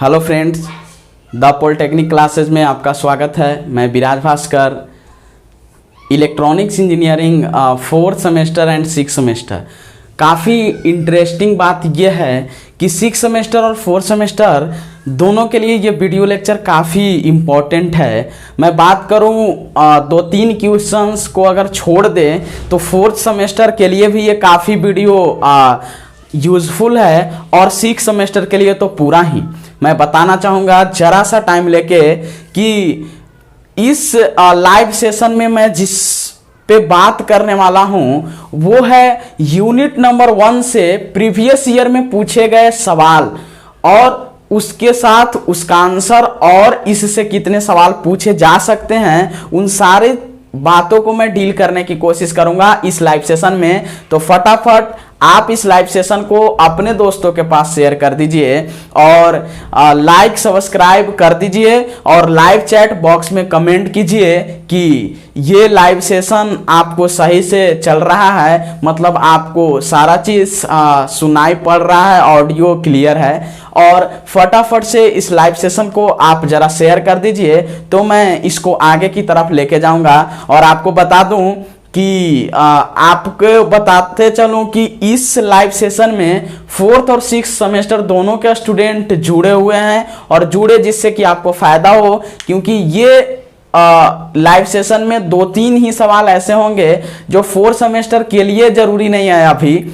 Hello friends, the polytechnic classes में आपका स्वागत है। मैं Viraj Bhaskar, electronics engineering 4th semester and 6th semester. काफ़ी इंटरेस्टिंग बात यह है कि 6th सेमेस्टर और 4th सेमेस्टर दोनों के लिए ये वीडियो लेक्चर काफ़ी इम्पोर्टेंट है। मैं बात करूँ 2-3 क्वेश्चंस को अगर छोड़ दें तो 4th सेमेस्टर के लिए भी ये काफ़ी वीडियो यूज़फुल है और 6th सेमेस्टर के लिए तो पूरा ही। मैं बताना चाहूँगा जरा सा टाइम लेके कि इस लाइव सेशन में मैं जिस पे बात करने वाला हूँ वो है यूनिट नंबर 1 से प्रीवियस ईयर में पूछे गए सवाल और उसके साथ उसका आंसर और इससे कितने सवाल पूछे जा सकते हैं, उन सारे बातों को मैं डील करने की कोशिश करूंगा इस लाइव सेशन में। तो फटाफट आप इस लाइव सेशन को अपने दोस्तों के पास शेयर कर दीजिए और लाइक सब्सक्राइब कर दीजिए और लाइव चैट बॉक्स में कमेंट कीजिए कि ये लाइव सेशन आपको सही से चल रहा है, मतलब आपको सारा चीज़ सुनाई पड़ रहा है, ऑडियो क्लियर है। और फटाफट से इस लाइव सेशन को आप जरा शेयर कर दीजिए तो मैं इसको आगे की तरफ लेके जाऊंगा। और आपको बता दूं कि आपको बताते चलूं कि इस लाइव सेशन में 4th और 6th सेमेस्टर दोनों के स्टूडेंट जुड़े हुए हैं और जुड़े जिससे कि आपको फायदा हो, क्योंकि ये लाइव सेशन में 2-3 ही सवाल ऐसे होंगे जो 4th सेमेस्टर के लिए जरूरी नहीं है अभी।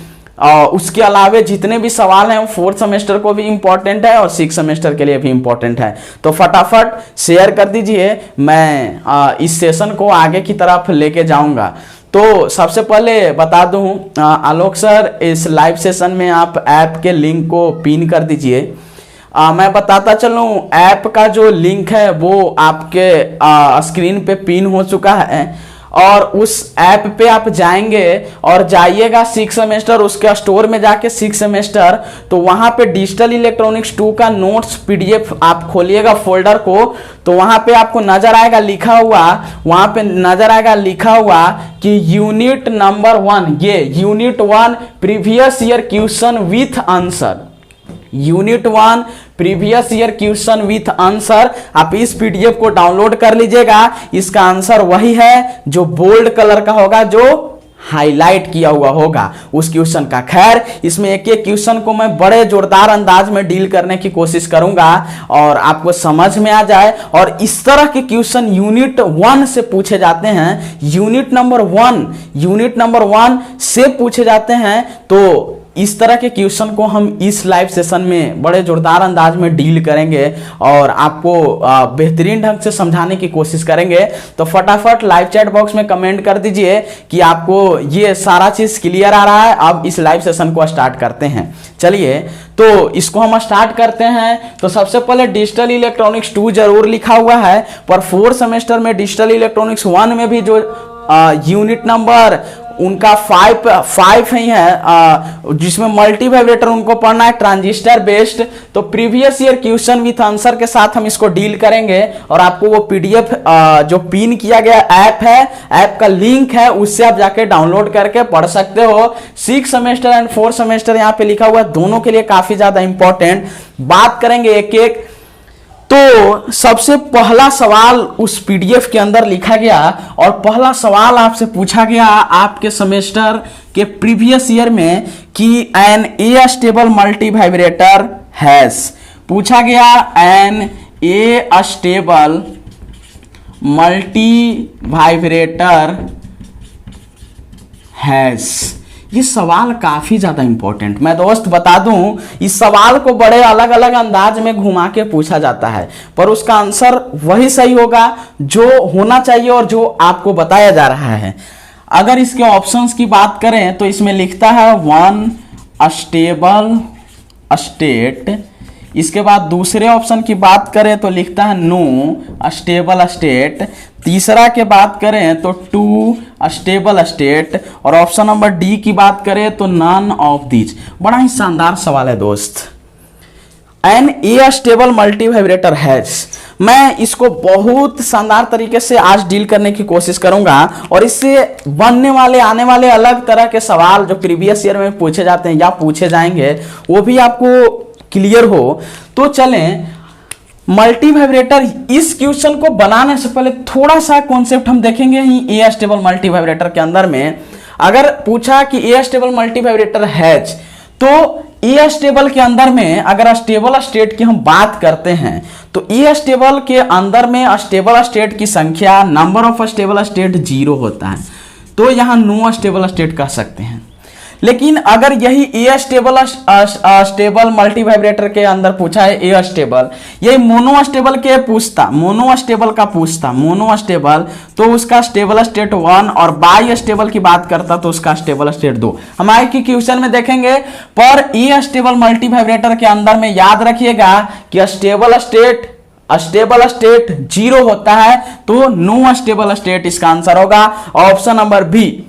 उसके अलावे जितने भी सवाल हैं वो 4th सेमेस्टर को भी इम्पोर्टेंट है और 6th सेमेस्टर के लिए भी इम्पोर्टेंट है। तो फटाफट शेयर कर दीजिए, मैं इस सेशन को आगे की तरफ लेके जाऊंगा। तो सबसे पहले बता दूं, आलोक सर इस लाइव सेशन में आप ऐप के लिंक को पिन कर दीजिए। मैं बताता चलूं, ऐप का जो लिंक है वो आपके स्क्रीन पे पिन हो चुका है और उस ऐप पे आप जाएंगे और जाइएगा 6th सेमेस्टर, उसके स्टोर में जाके 6th सेमेस्टर, तो वहाँ पे डिजिटल इलेक्ट्रॉनिक्स 2 का नोट्स PDF आप खोलिएगा फोल्डर को, तो वहाँ पे आपको नजर आएगा लिखा हुआ, वहाँ पे नजर आएगा लिखा हुआ कि यूनिट नंबर 1, ये unit 1 previous year question with answer, unit 1 previous year question with answer. आप इस PDF को डाउनलोड कर लीजिएगा। इसका आंसर वही है जो बोल्ड कलर का होगा, जो हाईलाइट किया हुआ होगा उस क्वेश्चन का। खैर, इसमें एक एक क्वेश्चन को मैं बड़े जोरदार अंदाज में डील करने की कोशिश करूंगा और आपको समझ में आ जाए। और इस तरह के क्वेश्चन यूनिट 1 से पूछे जाते हैं, यूनिट नंबर 1 से पूछे जाते हैं। तो इस तरह के क्वेश्चन को हम इस लाइव सेशन में बड़े जोरदार अंदाज में डील करेंगे और आपको बेहतरीन ढंग से समझाने की कोशिश करेंगे। तो फटाफट लाइव चैट बॉक्स में कमेंट कर दीजिए कि आपको ये सारा चीज़ क्लियर आ रहा है। अब इस लाइव सेशन को स्टार्ट करते हैं। चलिए, तो इसको हम स्टार्ट करते हैं। तो सबसे पहले डिजिटल इलेक्ट्रॉनिक्स 2 जरूर लिखा हुआ है, पर 4th सेमेस्टर में डिजिटल इलेक्ट्रॉनिक्स 1 में भी जो यूनिट नंबर उनका 5 ही है, जिसमें मल्टी वाइब्रेटर उनको पढ़ना है, ट्रांजिस्टर बेस्ड। तो previous year question with answer के साथ हम इसको डील करेंगे और आपको वो PDF जो पिन किया गया ऐप है, ऐप का लिंक है, उससे आप जाके डाउनलोड करके पढ़ सकते हो। 6th semester and 4th semester यहाँ पे लिखा हुआ है, दोनों के लिए काफी ज्यादा इंपॉर्टेंट। बात करेंगे एक एक। तो सबसे पहला सवाल उस PDF के अंदर लिखा गया और पहला सवाल आपसे पूछा गया आपके सेमेस्टर के प्रीवियस ईयर में कि an astable multivibrator has, पूछा गया an astable multivibrator has. ये सवाल काफी ज्यादा इंपॉर्टेंट, मैं दोस्त बता दूं, इस सवाल को बड़े अलग अलग अंदाज में घुमा के पूछा जाता है, पर उसका आंसर वही सही होगा जो होना चाहिए और जो आपको बताया जा रहा है। अगर इसके ऑप्शंस की बात करें तो इसमें लिखता है 1 स्टेबल स्टेट, इसके बाद दूसरे ऑप्शन की बात करें तो लिखता है नो स्टेबल स्टेट, तीसरा के बात करें तो 2 स्टेबल स्टेट, और ऑप्शन नंबर डी की बात करें तो नन ऑफ दीज। बड़ा ही शानदार सवाल है दोस्त। An astable multivibrator has, मैं इसको बहुत शानदार तरीके से आज डील करने की कोशिश करूंगा और इससे बनने वाले आने वाले अलग तरह के सवाल जो प्रीवियस ईयर में पूछे जाते हैं या पूछे जाएंगे वो भी आपको क्लियर हो। तो चलें मल्टी वाइब्रेटर, इस क्वेश्चन को बनाने से पहले थोड़ा सा कॉन्सेप्ट हम देखेंगे ही एस्टेबल मल्टी वाइब्रेटर के अंदर में। अगर पूछा कि एस्टेबल मल्टी वाइब्रेटर हैज, तो एस्टेबल के अंदर में अगर स्टेबल स्टेट की हम बात करते हैं तो एस्टेबल के अंदर में स्टेबल स्टेट की संख्या, नंबर ऑफ स्टेबल स्टेट 0 होता है, तो यहाँ नो स्टेबल स्टेट कह सकते हैं। लेकिन अगर यही ए स्टेबल मल्टी वाइब्रेटर के अंदर पूछा है ए स्टेबल, यही मोनो स्टेबल के पूछता, मोनो स्टेबल का पूछता, मोनो स्टेबल, तो उसका स्टेबल स्टेट 1 और बाई स्टेबल की बात करता तो उसका स्टेबल स्टेट 2। हमारे की क्वेश्चन में देखेंगे पर ए स्टेबल मल्टी वाइब्रेटर के अंदर में याद रखिएगा कि स्टेबल स्टेट 0 होता है, तो नो स्टेबल स्टेट इसका आंसर होगा ऑप्शन नंबर बी।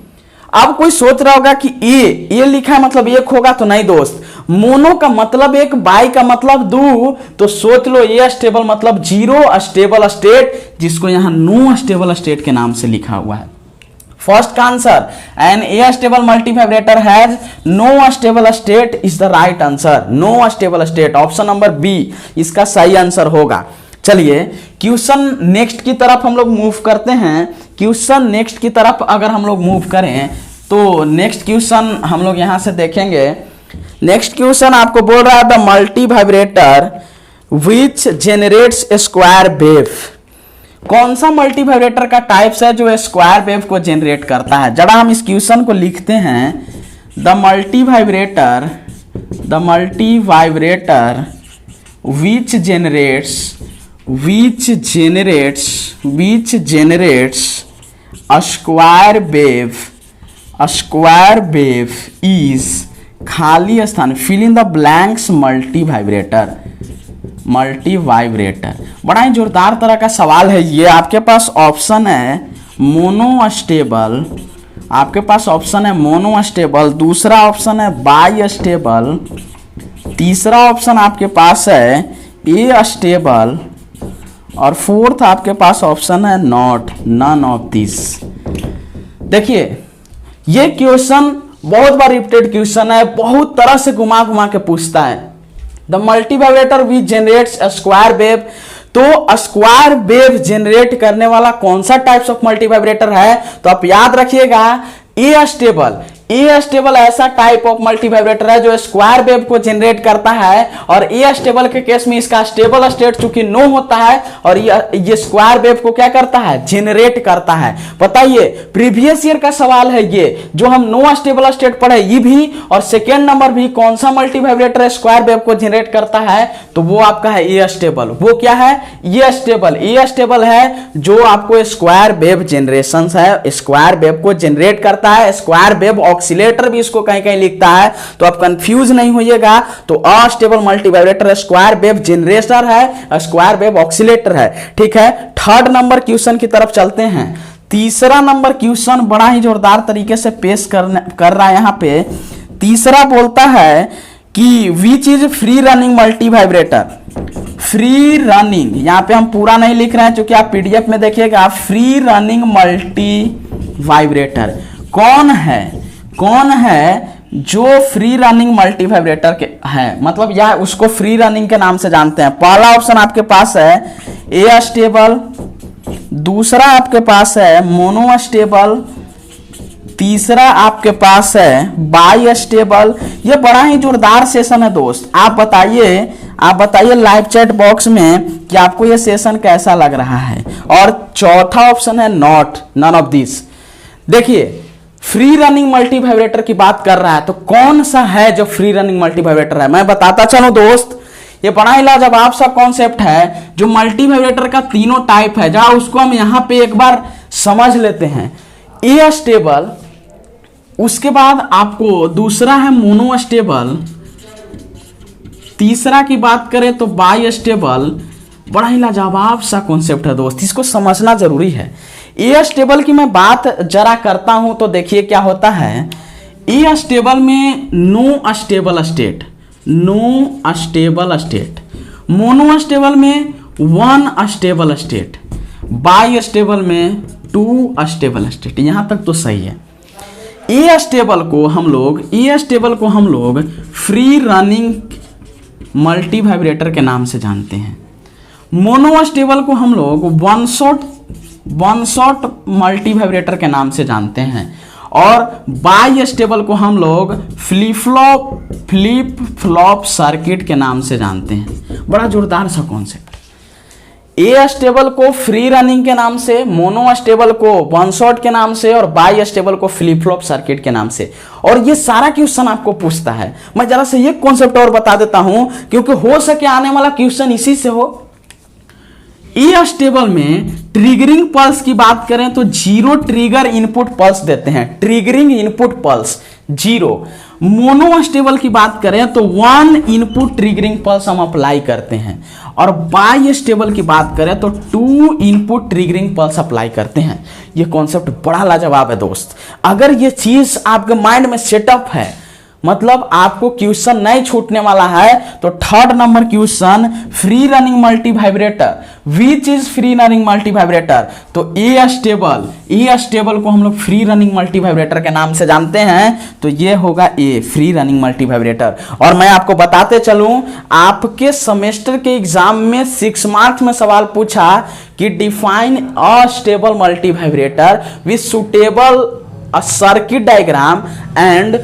अब कोई सोच रहा होगा कि ए लिखा है मतलब एक होगा, तो नहीं दोस्त, मोनो का मतलब एक, बाई का मतलब 2, तो सोच लो ए स्टेबल मतलब 0 स्टेबल स्टेट, जिसको यहां नो स्टेबल स्टेट के नाम से लिखा हुआ है। फर्स्ट का answer an astable multivibrator has no stable state is the right answer, no stable state, option number B इसका सही आंसर होगा। चलिए क्वेश्चन नेक्स्ट की तरफ हम लोग मूव करते हैं। क्वेश्चन नेक्स्ट की तरफ अगर हम लोग मूव करें तो नेक्स्ट क्वेश्चन हम लोग यहां से देखेंगे। नेक्स्ट क्वेश्चन आपको बोल रहा है the multi vibrator which generates square wave. कौन सा मल्टी वाइब्रेटर का टाइप्स है जो स्क्वायर वेव को जेनरेट करता है? जरा हम इस क्वेश्चन को लिखते हैं, the multi vibrator which generates a square wave is खाली स्थान, fill in the blanks multi vibrator. बड़ा ही जोरदार तरह का सवाल है ये। आपके पास ऑप्शन है मोनो स्टेबल, आपके पास ऑप्शन है मोनो स्टेबल, दूसरा ऑप्शन है बाई स्टेबल, तीसरा ऑप्शन आपके पास है ए स्टेबल, और फोर्थ आपके पास ऑप्शन है नन ऑफ दिस। देखिए ये क्वेश्चन बहुत बार रिपीटेड क्वेश्चन है, बहुत तरह से घुमा घुमा के पूछता है। The multi vibrator which generates square wave, तो स्क्वायर वेव जेनरेट करने वाला कौन सा टाइप्स ऑफ मल्टी वाइब्रेटर है? तो आप याद रखिएगा ए स्टेबल ऐसा टाइप ऑफ मल्टी वाइब्रेटर है जो स्क्वायर वेव को जनरेट करता है, और ए स्टेबल के केस में इसका स्टेबल स्टेट चूंकि नो होता है और ये स्क्वायर वेव को क्या करता है? जनरेट करता है। बताइए प्रीवियस ईयर का सवाल है ये, जो हम नो स्टेबल स्टेट पढ़े ये भी, और सेकेंड नंबर भी कौन सा मल्टी वाइब्रेटर स्क्वायर वेव को जनरेट करता है? तो वो आपका है ए स्टेबल। वो क्या है? ए स्टेबल है जो आपको स्क्वायर वेव जनरेशन है, स्क्वायर वेव को जनरेट करता है। स्क्वायर वेव ऑक्सीलेटर भी इसको कहीं कहीं लिखता है, तो आप कंफ्यूज नहीं होइएगा। तो astable multi vibrator square wave generator है, स्क्वायर वेव ऑक्सीलेटर है। ठीक है, थर्ड नंबर क्वेश्चन की तरफ चलते हैं। तीसरा नंबर क्वेश्चन बड़ा ही जोरदार तरीके से पेश कर रहा है यहाँ पे। तीसरा बोलता है कि which is free running multi vibrator. Free running, यहाँ पे हम पूरा नहीं लिख रहे हैं क्योंकि आप पीडीएफ में देखिएगा। फ्री रनिंग मल्टी वाइब्रेटर कौन है जो फ्री रनिंग मल्टी वाइब्रेटर के है, मतलब यह उसको फ्री रनिंग के नाम से जानते हैं। पहला ऑप्शन आपके पास है ए स्टेबल, दूसरा आपके पास है मोनो स्टेबल, तीसरा आपके पास है बाई स्टेबल। ये बड़ा ही जोरदार सेशन है दोस्त। आप बताइए लाइव चैट बॉक्स में कि आपको ये सेशन कैसा लग रहा है। और चौथा ऑप्शन है नन ऑफ दिस। देखिए फ्री रनिंग मल्टी वाइब्रेटर की बात कर रहा है, तो कौन सा है जो फ्री रनिंग मल्टी वाइब्रेटर है? मैं बताता चलो दोस्त, ये बड़ा ही लाजवाब सा कॉन्सेप्ट है जो मल्टी वाइब्रेटर का तीनों टाइप है। जहां उसको हम यहां पे एक बार समझ लेते हैं। ए स्टेबल, उसके बाद आपको दूसरा है मोनो स्टेबल, तीसरा की बात करें तो बाई स्टेबल। बड़ा ही लाजवाब सा कॉन्सेप्ट है दोस्त, इसको समझना जरूरी है। ए स्टेबल की मैं बात जरा करता हूं तो देखिए क्या होता है। ए स्टेबल में no stable state, monostable में 1 स्टेबल स्टेट, बाई स्टेबल में 2 स्टेबल स्टेट। यहां तक तो सही है। ए स्टेबल को हम लोग फ्री रनिंग मल्टी वाइब्रेटर के नाम से जानते हैं। मोनो स्टेबल को हम लोग वन शॉट मल्टी वाइब्रेटर के नाम से जानते हैं और बाई स्टेबल को हम लोग फ्लिप फ्लॉप सर्किट के नाम से जानते हैं। बड़ा जोरदार सा कॉन्सेप्ट। ए स्टेबल को फ्री रनिंग के नाम से, मोनो स्टेबल को वन शॉट के नाम से और बाई स्टेबल को फ्लिप फ्लॉप सर्किट के नाम से। और ये सारा क्वेश्चन आपको पूछता है। मैं जरा से ये कॉन्सेप्ट और बता देता हूं क्योंकि हो सके आने वाला क्वेश्चन इसी से हो। ए स्टेबल में ट्रिगरिंग पल्स की बात करें तो 0 ट्रिगर इनपुट पल्स देते हैं, triggering input pulse 0। Mono stable की बात करें तो 1 इनपुट ट्रिगरिंग पल्स हम अप्लाई करते हैं और बाई स्टेबल की बात करें तो 2 इनपुट ट्रिगरिंग पल्स अप्लाई करते हैं। ये कॉन्सेप्ट बड़ा लाजवाब है दोस्त। अगर ये चीज आपके माइंड में सेटअप है, मतलब आपको क्वेश्चन नहीं छूटने वाला है, तो third number question, free running multi vibrator, which is free running multivibrator. तो ए स्टेबल को हम लोग फ्री रनिंग मल्टी वाइब्रेटर के नाम से जानते हैं, तो ये होगा ए, फ्री रनिंग मल्टी वाइब्रेटर। और मैं आपको बताते चलूं, आपके सेमेस्टर के एग्जाम में 6 मार्क्स में सवाल पूछा कि define a stable multi vibrator with suitable circuit diagram and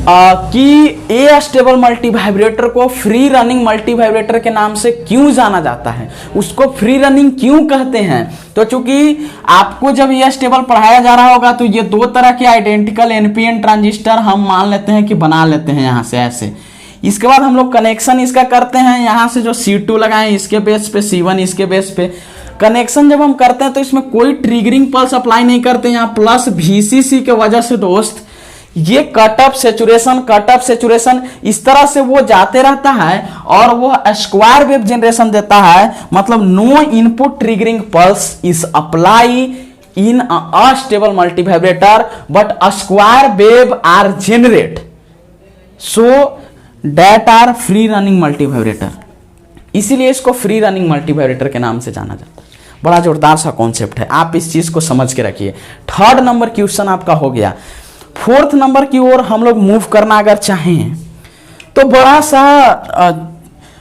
कि ए स्टेबल मल्टी वाइब्रेटर को फ्री रनिंग मल्टी वाइब्रेटर के नाम से क्यों जाना जाता है, उसको फ्री रनिंग क्यों कहते हैं। तो चूंकि आपको जब ए स्टेबल पढ़ाया जा रहा होगा तो ये 2 तरह के आइडेंटिकल एनपीएन ट्रांजिस्टर हम मान लेते हैं कि बना लेते हैं यहां से ऐसे। इसके बाद हम लोग कनेक्शन इसका करते हैं, यहां से जो C2 लगाएं इसके बेस पे, C1 इसके बेस पे। कनेक्शन जब हम करते हैं तो इसमें कोई ट्रिगरिंग पल्स अप्लाई नहीं करते, यहाँ प्लस VCC के वजह से दोस्त ये कट ऑफ सेचुरेशन इस तरह से वो जाते रहता है और वो स्क्वायर वेव जनरेशन देता है। मतलब no input triggering pulse is apply in astable multivibrator but a square wave are generate, so that are free running multivibrator. इसीलिए इसको फ्री रनिंग मल्टी वाइब्रेटर के नाम से जाना जाता है। बड़ा जोरदार सा कॉन्सेप्ट है, आप इस चीज को समझ के रखिए। थर्ड नंबर क्वेश्चन आपका हो गया। फोर्थ नंबर की ओर हम लोग मूव करना अगर चाहें तो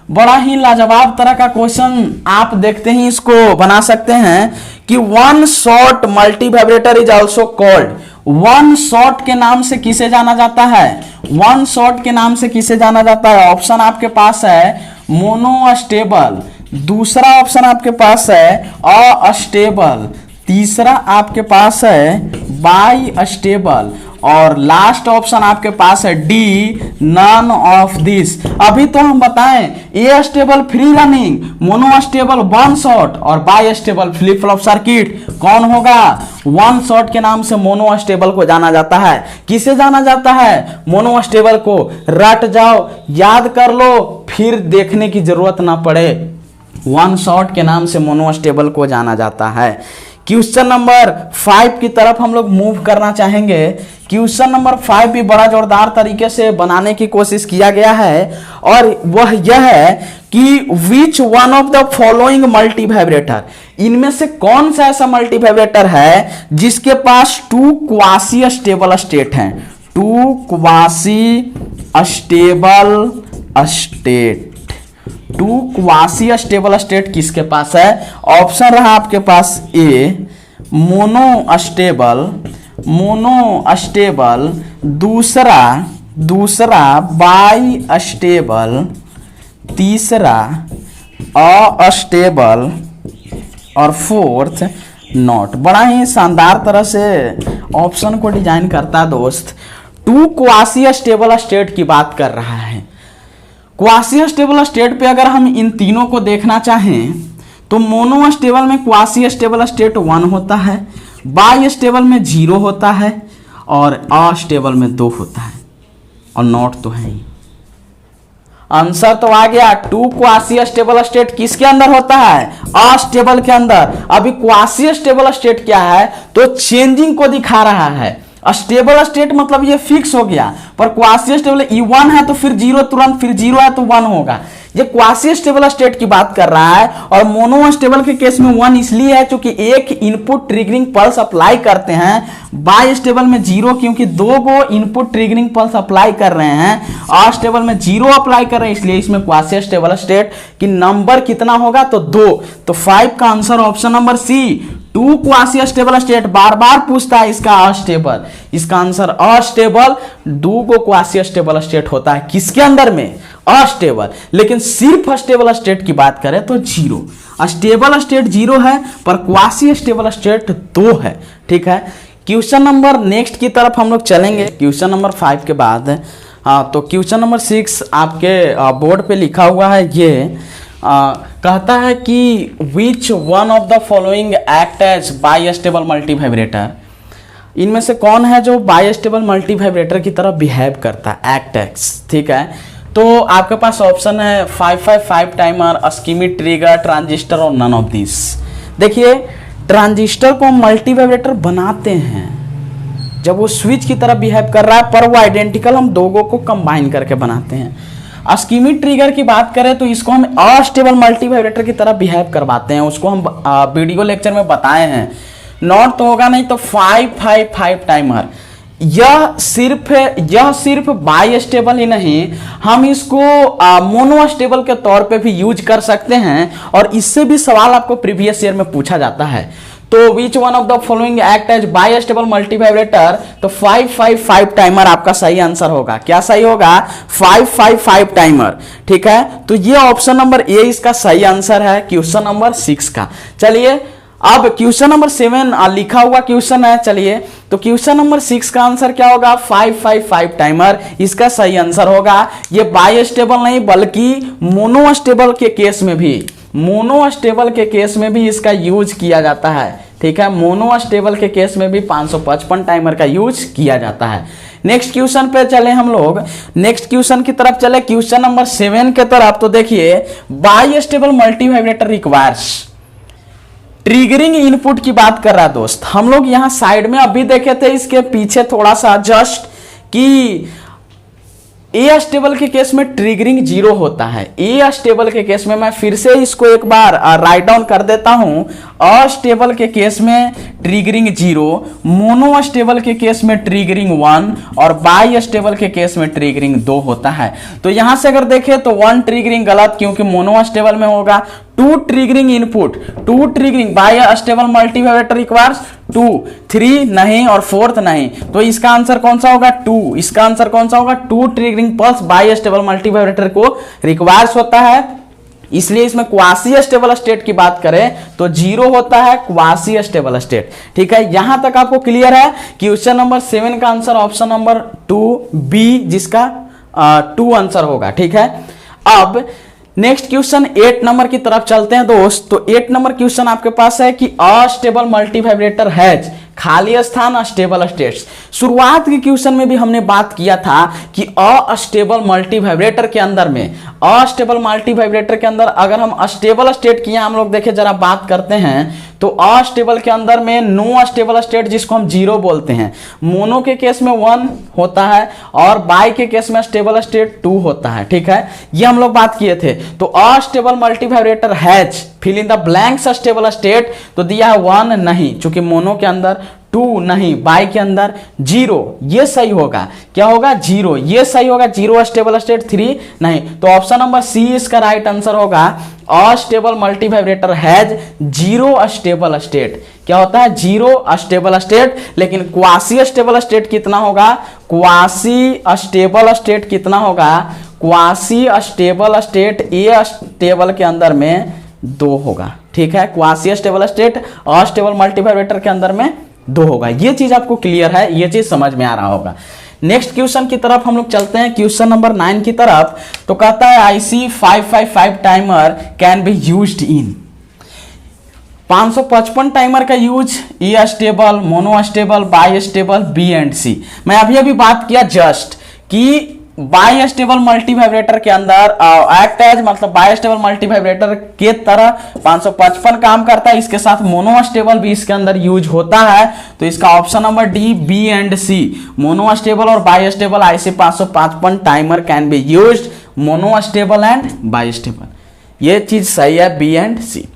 बड़ा ही लाजवाब तरह का क्वेश्चन आप देखते ही इसको बना सकते हैं कि one shot multi vibrator is also called. One shot के नाम से किसे जाना जाता है, वन शॉट के नाम से किसे जाना जाता है। ऑप्शन आपके पास है मोनो स्टेबल, दूसरा ऑप्शन आपके पास है अस्टेबल, तीसरा आपके पास है बाई स्टेबल और लास्ट ऑप्शन आपके पास है डी, नन ऑफ दिस। अभी तो हम बताएं astable free running, monostable one shot और bistable flip flop circuit कौन होगा। वन शॉट के नाम से मोनो स्टेबल को जाना जाता है। किसे जाना जाता है, मोनो स्टेबल को। रट जाओ, याद कर लो, फिर देखने की जरूरत ना पड़े। वन शॉट के नाम से मोनो स्टेबल को जाना जाता है। क्वेश्चन नंबर 5 की तरफ हम लोग मूव करना चाहेंगे। क्वेश्चन नंबर 5 भी बड़ा जोरदार तरीके से बनाने की कोशिश किया गया है और वह यह है कि which one of the following multi vibrator, इनमें से कौन सा ऐसा मल्टी वाइब्रेटर है जिसके पास 2 क्वासी स्टेबल स्टेट हैं। 2 quasi stable state, 2 quasi stable state किसके पास है। ऑप्शन रहा आपके पास ए मोनो स्टेबल, दूसरा बाई स्टेबल, तीसरा अस्टेबल और फोर्थ नॉट। बड़ा ही शानदार तरह से ऑप्शन को डिजाइन करता है दोस्त। 2 क्वासी स्टेबल स्टेट की बात कर रहा है। क्वासी स्टेबल स्टेट पे अगर हम इन तीनों को देखना चाहें तो मोनो स्टेबल में क्वासी स्टेबल स्टेट 1 होता है, बाई स्टेबल में 0 होता है और अस्टेबल में 2 होता है और नॉट तो है ही। आंसर तो आ गया। 2 क्वासी स्टेबल स्टेट किसके अंदर होता है, अस्टेबल के अंदर। अभी क्वासी स्टेबल स्टेट क्या है, तो चेंजिंग को दिखा रहा है। स्टेबल स्टेट मतलब ये फिक्स हो गया, पर क्वासी स्टेबल E1 है तो फिर 0 तुरंत, फिर 0 है तो 1 होगा। ये क्वासी स्टेबल स्टेट की बात कर रहा है। और मोनो स्टेबल के केस में 1 इसलिए है क्योंकि एक इनपुट ट्रिगरिंग पल्स अप्लाई करते हैं। बाई स्टेबल में 0 क्योंकि 2 गो इनपुट ट्रिगरिंग पल्स अप्लाई कर रहे हैं। अस्टेबल में 0 अप्लाई कर रहे हैं, इसलिए इसमें क्वासी स्टेबल स्टेट की नंबर कितना होगा तो 2। तो 5 का answer option number C 2 quasi stable state. बार बार पूछता है इसका अस्टेबल, इसका आंसर अस्टेबल 2 को क्वासी स्टेबल स्टेट होता है किसके अंदर में, अस्टेबल। लेकिन सिर्फ स्टेबल स्टेट की बात करें तो 0। स्टेबल स्टेट 0 है पर क्वासी स्टेबल स्टेट 2 है। ठीक है, क्वेश्चन नंबर नेक्स्ट की तरफ हम लोग चलेंगे। क्वेश्चन नंबर 5 के बाद तो क्वेश्चन नंबर 6 आपके बोर्ड पे लिखा हुआ है। ये कहता है कि which one of the following act as bistable multivibrator, इनमें से कौन है जो बाइस्टेबल मल्टी वाइब्रेटर की तरह बिहेव करता है, एक्ट एक्स। ठीक है, तो आपके पास ऑप्शन है 555 टाइमर, स्कीमिक ट्रिगर, ट्रांजिस्टर और नन ऑफ दिस। देखिए ट्रांजिस्टर को हम मल्टी वाइब्रेटर बनाते हैं जब वो स्विच की तरह बिहेव कर रहा है, पर वो आइडेंटिकल हम दोनों को कंबाइन करके बनाते हैं। स्कीमिक ट्रिगर की बात करें तो इसको हम अस्टेबल मल्टी वाइब्रेटर की तरह बिहेव करवाते हैं, उसको हम वीडियो लेक्चर में बताए हैं। नॉट तो होगा नहीं तो 555 टाइमर। यह सिर्फ बाई स्टेबल ही नहीं, हम इसको मोनो स्टेबल के तौर पे भी यूज कर सकते हैं। और इससे भी सवाल आपको प्रीवियस ईयर में पूछा जाता है। तो which one of the following act as bistable multivibrator, तो 555 टाइमर आपका सही आंसर होगा। क्या सही होगा, 555 टाइमर। ठीक है, तो ये ऑप्शन नंबर ए इसका सही आंसर है क्वेश्चन नंबर 6 का। चलिए अब क्वेश्चन नंबर 7 लिखा हुआ क्वेश्चन है। चलिए तो क्वेश्चन नंबर 6 का आंसर क्या होगा, 555 टाइमर इसका सही आंसर होगा। ये बाई स्टेबल नहीं बल्कि मोनो स्टेबल के केस में भी, मोनो स्टेबल के केस में भी इसका यूज किया जाता है। ठीक है, मोनो स्टेबल के केस में भी 555 टाइमर का यूज किया जाता है। नेक्स्ट क्वेश्चन पे चले हम लोग, नेक्स्ट क्वेश्चन की तरफ चले, क्वेश्चन नंबर 7 के तरफ। तो देखिए by stable multi vibrator requires triggering input की बात कर रहा है दोस्त। हम लोग यहां साइड में अभी देखे थे, इसके पीछे थोड़ा सा जस्ट कि ए स्टेबल के केस में ट्रिगरिंग 0 होता है। ए स्टेबल के केस में मैं फिर से इसको एक बार राइट डाउन कर देता हूं। अस्टेबल के केस में ट्रिगरिंग 0, मोनो स्टेबल के केस में ट्रिगरिंग 1 और बाई स्टेबल के केस में ट्रिगरिंग 2 होता है। तो यहां से अगर देखें तो 1 ट्रिगरिंग गलत क्योंकि मोनो स्टेबल में होगा। 2 triggering input, 2 triggering by stable multi vibrator requires 2, 3 नहीं और 4th नहीं। तो इसका आंसर कौन सा होगा, 2। इसका आंसर कौन सा होगा, 2 triggering pulse by stable multi vibrator को रिक्वायर्स होता है। इसलिए इसमें क्वासी स्टेबल स्टेट की बात करें तो 0 होता है क्वासी स्टेबल स्टेट। ठीक है, यहां तक आपको क्लियर है। क्वेश्चन नंबर 7 का आंसर ऑप्शन नंबर 2B जिसका 2 आंसर होगा। ठीक है, अब नेक्स्ट क्वेश्चन 8 नंबर की तरफ चलते हैं दोस्त। तो 8 नंबर क्वेश्चन आपके पास है कि अस्टेबल मल्टी वाइब्रेटर हैज खाली स्थान स्टेबल स्टेट्स। शुरुआत के क्वेश्चन में भी हमने बात किया था कि अस्टेबल मल्टी वाइब्रेटर के अंदर में, अस्टेबल मल्टी वाइब्रेटर के अंदर अगर हम स्टेबल स्टेट की हम लोग देखे जरा बात करते हैं तो अस्टेबल के अंदर में नो स्टेबल स्टेट जिसको हम 0 बोलते हैं, मोनो के केस में 1 होता है और बाई के केस में स्टेबल स्टेट 2 होता है। ठीक है, ये हम लोग बात किए थे। तो astable multivibrator has fill in the blanks stable state, तो दिया है 1 नहीं, चूंकि मोनो के अंदर 2 नहीं, बाई के अंदर 0, ये सही होगा। क्या होगा, 0, ये सही होगा। 0 स्टेबल स्टेट, 3 नहीं। तो ऑप्शन नंबर सी इसका राइट आंसर होगा। Astable multivibrator has 0 stable state. क्या होता है, 0 स्टेबल स्टेट। लेकिन क्वासी स्टेबल स्टेट कितना होगा, क्वासी स्टेबल स्टेट कितना होगा, quasi stable state A stable के अंदर में 2 होगा। ठीक है, quasi stable state astable multi vibrator के अंदर में 2 होगा। ये चीज आपको क्लियर है, ये चीज समझ में आ रहा होगा। नेक्स्ट क्वेश्चन की तरफ हम लोग चलते हैं, क्वेश्चन नंबर 9 की तरफ। तो कहता है IC 555 timer can be used in. 555 timer का use astable, monostable, bistable, B and C. मैं अभी बात किया जस्ट कि बाई स्टेबल मल्टी वाइब्रेटर के अंदर एक्ट एज मतलब बाई स्टेबल मल्टी वाइब्रेटर के तरह 555 काम करता है। इसके साथ मोनो स्टेबल भी इसके अंदर यूज होता है। तो इसका option number D, B and C, monostable और bistable IC 555 timer can be used, monostable and bistable, ये चीज सही है, B and C.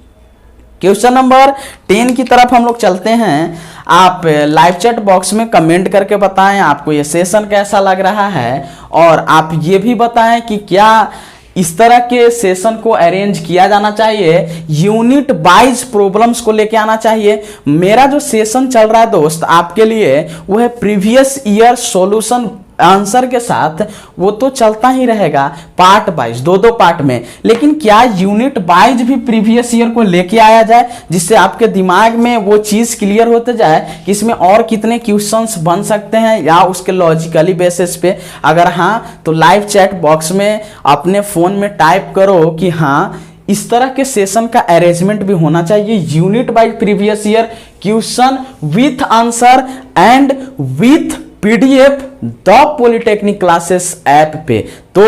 Question number 10 की तरफ हम लोग चलते हैं। आप लाइव चैट बॉक्स में कमेंट करके बताएं आपको ये सेशन कैसा लग रहा है, और आप ये भी बताएं कि क्या इस तरह के सेशन को अरेंज किया जाना चाहिए, यूनिट वाइज प्रॉब्लम्स को लेके आना चाहिए। मेरा जो सेशन चल रहा है दोस्त आपके लिए वो है प्रीवियस ईयर सॉल्यूशन आंसर के साथ, वो तो चलता ही रहेगा पार्ट वाइज, दो पार्ट में, लेकिन क्या यूनिट वाइज भी प्रीवियस ईयर को लेके आया जाए, जिससे आपके दिमाग में वो चीज क्लियर होते जाए कि इसमें और कितने क्वेश्चंस बन सकते हैं या उसके लॉजिकली बेसिस पे। अगर हाँ तो लाइव चैट बॉक्स में अपने फोन में टाइप करो कि हाँ इस तरह के सेशन का अरेंजमेंट भी होना चाहिए, unit wise previous year question with answer and with PDF the polytechnic classes app पे। तो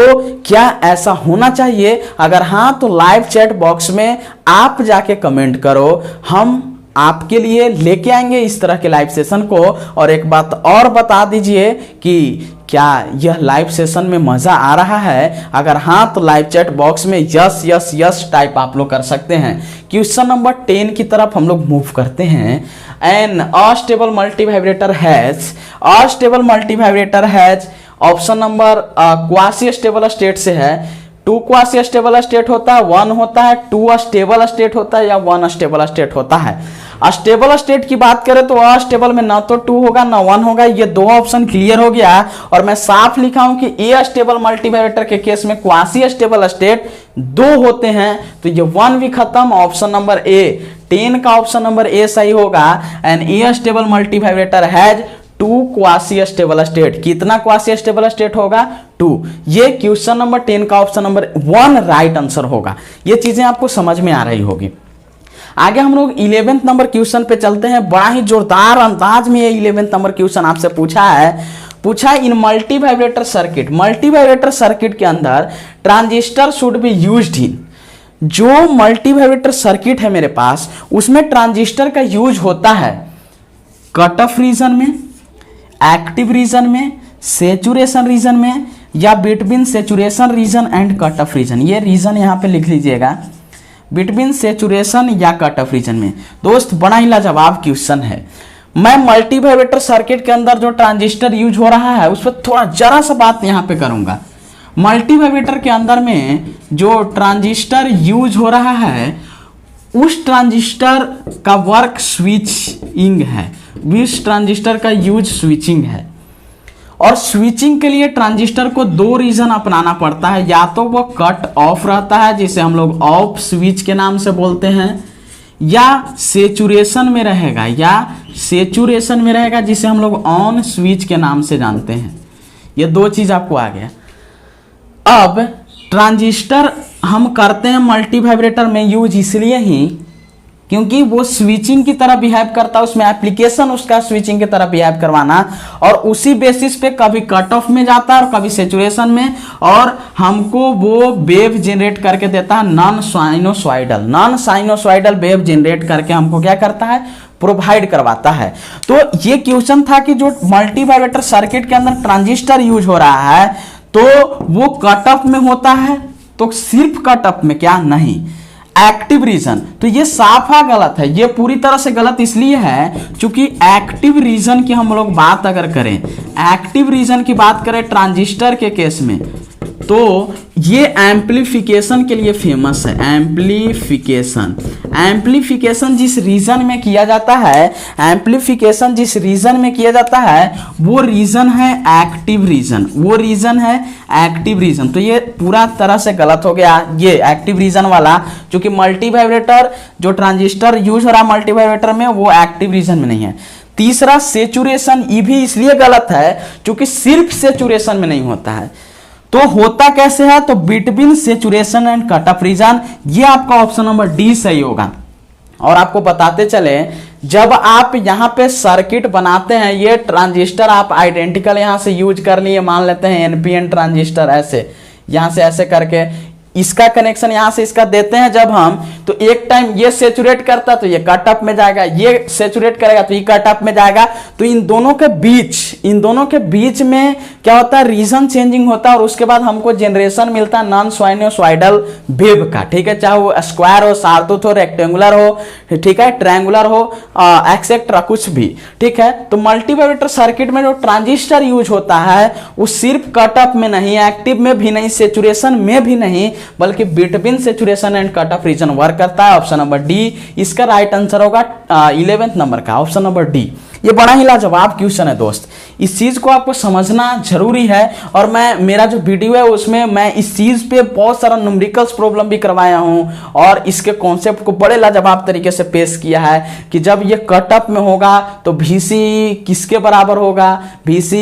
क्या ऐसा होना चाहिए? अगर हाँ तो लाइव चैट बॉक्स में आप जाके कमेंट करो, हम आपके लिए लेके आएंगे इस तरह के लाइव सेशन को। और एक बात और बता दीजिए कि क्या यह लाइव सेशन में मजा आ रहा है? अगर हाँ तो लाइव चैट बॉक्स में यस यस यस टाइप आप लोग कर सकते हैं। क्वेश्चन नंबर 10 की तरफ हम लोग मूव करते हैं। An astable multivibrator has option number quasi stable state से है। 2 क्वासी स्टेबल स्टेट होता है, 1 होता है, 2 स्टेबल स्टेट होता है या 1 स्टेबल स्टेट होता है। स्टेबल स्टेट की बात करें तो अस्टेबल में ना तो 2 होगा ना 1 होगा, ये 2 ऑप्शन क्लियर हो गया। और मैं साफ लिखा हूं कि ए स्टेबल मल्टीवाइब्रेटर के केस में क्वासी स्टेबल स्टेट 2 होते हैं, तो ये 1 भी खत्म। ऑप्शन नंबर ए, 10 का ऑप्शन नंबर ए सही होगा। And A stable multivibrator has 2 quasi stable state. कितना क्वासी स्टेबल स्टेट होगा? 2। ये क्वेश्चन नंबर 10 का ऑप्शन नंबर 1 राइट आंसर होगा। ये चीजें आपको समझ में आ रही होगी। आगे हम लोग 11th नंबर क्वेश्चन पे चलते हैं। बड़ा ही जोरदार अंदाज में ये 11th नंबर क्वेश्चन आपसे पूछा इन मल्टी वाइब्रेटर सर्किट के अंदर ट्रांजिस्टर शुड बी यूज्ड इन। जो मल्टी वाइब्रेटर सर्किट है मेरे पास, उसमें ट्रांजिस्टर का यूज होता है कट ऑफ रीजन में, एक्टिव रीजन में, सेचुरेशन रीजन में, या between saturation region and cut off region. ये रीजन यहां पे लिख लीजिएगा, बिटवीन सेचुरेशन या कट ऑफ रीजन में। दोस्त बड़ा ही लाजवाब क्वेश्चन है। मैं मल्टी वाइब्रेटर सर्किट के अंदर जो ट्रांजिस्टर यूज हो रहा है उस पर थोड़ा जरा सा बात यहां पे करूंगा। मल्टी वाइब्रेटर के अंदर में जो ट्रांजिस्टर यूज हो रहा है उस ट्रांजिस्टर का वर्क स्विचिंग है, उस ट्रांजिस्टर का यूज स्विचिंग है। और स्विचिंग के लिए ट्रांजिस्टर को 2 रीजन अपनाना पड़ता है, या तो वो कट ऑफ रहता है जिसे हम लोग ऑफ स्विच के नाम से बोलते हैं, या सेचुरेशन में रहेगा जिसे हम लोग ऑन स्विच के नाम से जानते हैं। ये 2 चीज आपको आ गया। अब ट्रांजिस्टर हम करते हैं मल्टी वाइब्रेटर में यूज इसलिए ही क्योंकि वो स्विचिंग की तरह बिहेव करता है, उसमें एप्लीकेशन उसका स्विचिंग की तरह बिहेव करवाना, और उसी बेसिस पे कभी कट ऑफ में जाता है और कभी सेचुरेशन में, और हमको वो वेव जनरेट करके देता है नॉन साइनोसॉइडल वेव जनरेट करके हमको क्या करता है, प्रोवाइड करवाता है। तो ये क्वेश्चन था कि जो मल्टी वाइब्रेटर सर्किट के अंदर ट्रांजिस्टर यूज हो रहा है तो वो कट ऑफ में होता है, तो सिर्फ कट ऑफ में क्या नहीं, एक्टिव रीजन। तो ये साफा गलत है। ये पूरी तरह से गलत इसलिए है क्योंकि एक्टिव रीजन की हम लोग बात अगर करें, एक्टिव रीजन की बात करें ट्रांजिस्टर के केस में, तो ये एम्पलीफिकेशन के लिए फेमस है। एम्पलीफिकेशन जिस रीजन में किया जाता है, वो रीजन है एक्टिव रीजन। तो ये पूरा तरह से गलत हो गया ये एक्टिव रीजन वाला, क्योंकि मल्टी वाइब्रेटर जो ट्रांजिस्टर यूज हो रहा है मल्टी वाइब्रेटर में वो एक्टिव रीजन में नहीं है। तीसरा सेचुरेशन, ये भी इसलिए गलत है क्योंकि सिर्फ सेचुरेशन में नहीं होता है, तो होता कैसे है, तो between saturation and cut off region. ये आपका ऑप्शन नंबर डी सही होगा। और आपको बताते चले, जब आप यहाँ पे सर्किट बनाते हैं, ये ट्रांजिस्टर आप आइडेंटिकल यहाँ से यूज कर लिए, मान लेते हैं एनपीएन ट्रांजिस्टर, ऐसे यहाँ से ऐसे करके इसका कनेक्शन यहाँ से इसका देते हैं जब हम, तो एक टाइम ये सेचुरेट करता तो ये कट ऑफ में जाएगा, ये सेचुरेट करेगा तो ये कट ऑफ में जाएगा। तो इन दोनों के बीच में क्या होता है, रीजन चेंजिंग होता है, और उसके बाद हमको जनरेशन मिलता है नॉन साइनोसॉइडल वेव का, ठीक है, चाहे वो स्क्वायर हो, सार्थूथ हो, रेक्टेंगुलर हो, ठीक है, ट्रायंगुलर हो, एक्सेट्रा कुछ भी, ठीक है। तो मल्टीवाइब्रेटर सर्किट में जो ट्रांजिस्टर यूज होता है वो सिर्फ कट ऑफ में नहीं, एक्टिव में भी नहीं, सेचुरेशन में भी नहीं, बल्कि between saturation and cut off region work करता है। ऑप्शन नंबर डी इसका राइट आंसर होगा 11वें नंबर का, ऑप्शन नंबर डी। ये बड़ा ही लाजवाब क्वेश्चन है दोस्त, इस चीज को आपको समझना जरूरी है। और मेरा जो वीडियो है उसमें मैं इस चीज पे बहुत सारा न्यूमेरिकल्स प्रॉब्लम भी करवाया हूं, और इसके कॉन्सेप्ट को बड़े लाजवाब तरीके से पेश किया है कि जब ये कट ऑफ में होगा तो VC किसके बराबर होगा, VC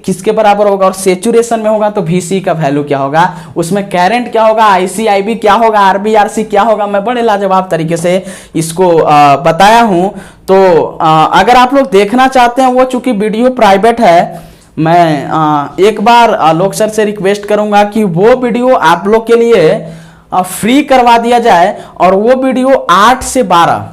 किसके बराबर होगा, और सेचुरेशन में होगा तो VC का वैल्यू क्या होगा, उसमें करंट क्या होगा, IC IB क्या होगा, RB RC क्या होगा, मैं बड़े लाजवाब तरीके से इसको बताया हूं। तो अगर आप लोग देखना चाहते हैं, वो चूंकि वीडियो प्राइवेट है, मैं एक बार लोग सर से रिक्वेस्ट करूंगा कि वो वीडियो आप लोग के लिए फ्री करवा दिया जाए, और वो वीडियो 8 से 12